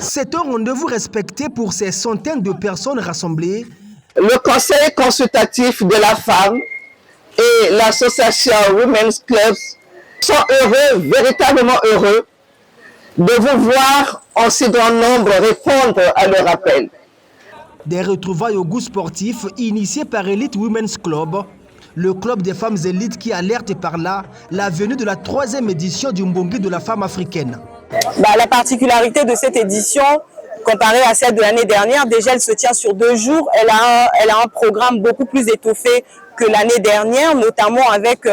C'est un rendez-vous respecté pour ces centaines de personnes rassemblées. Le Conseil consultatif de la femme et l'association Women's Clubs sont heureux, véritablement heureux, de vous voir en si grand nombre répondre à leur appel. Des retrouvailles au goût sportif initiées par Elite Women's Club, le club des femmes élites qui alerte par là la venue de la 3e édition du Mbongi de la femme africaine. La particularité de cette édition, comparée à celle de l'année dernière, déjà elle se tient sur 2 jours. Elle a un programme beaucoup plus étoffé que l'année dernière, notamment avec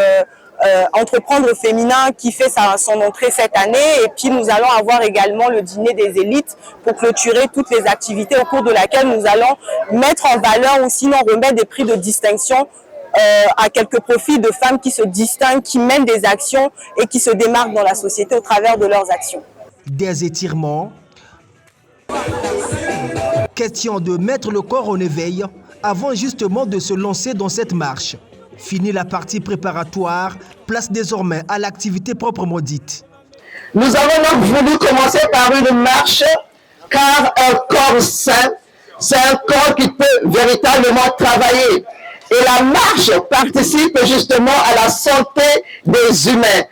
Entreprendre féminin qui fait son entrée cette année. Et puis nous allons avoir également le dîner des élites pour clôturer toutes les activités au cours de laquelle nous allons mettre en valeur ou sinon remettre des prix de distinction à quelques profils de femmes qui se distinguent, qui mènent des actions et qui se démarquent dans la société au travers de leurs actions. Des étirements. Question de mettre le corps en éveil avant justement de se lancer dans cette marche. Fini la partie préparatoire, place désormais à l'activité proprement dite. Nous avons donc voulu commencer par une marche, car un corps sain, c'est un corps qui peut véritablement travailler. Et la marche participe justement à la santé des humains.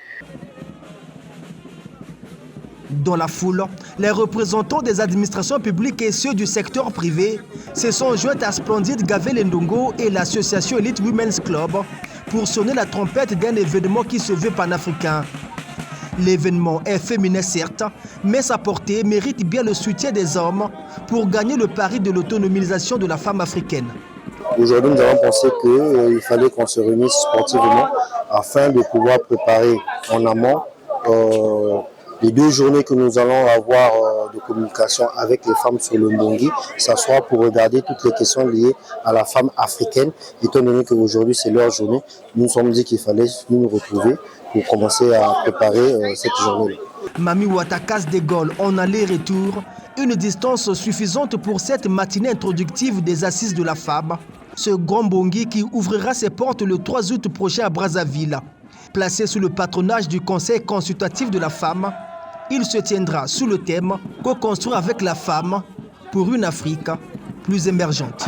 Dans la foule, les représentants des administrations publiques et ceux du secteur privé se sont joints à Splendide Gavel Ndongo et l'association Elite Women's Club pour sonner la trompette d'un événement qui se veut panafricain. L'événement est féminin certes, mais sa portée mérite bien le soutien des hommes pour gagner le pari de l'autonomisation de la femme africaine. Aujourd'hui, nous avons pensé qu'il fallait qu'on se réunisse sportivement afin de pouvoir préparer en amont les 2 journées que nous allons avoir de communication avec les femmes sur le Mbongi, s'asseoir pour regarder toutes les questions liées à la femme africaine. Étant donné qu'aujourd'hui c'est leur journée, nous nous sommes dit qu'il fallait nous retrouver pour commencer à préparer cette journée-là. Mami Watakas de Gaulle en aller-retour, une distance suffisante pour cette matinée introductive des Assises de la femme. Ce grand Mbongi qui ouvrira ses portes le 3 août prochain à Brazzaville. Placé sous le patronage du Conseil consultatif de la femme, il se tiendra sous le thème « Co-construire avec la femme pour une Afrique plus émergente ».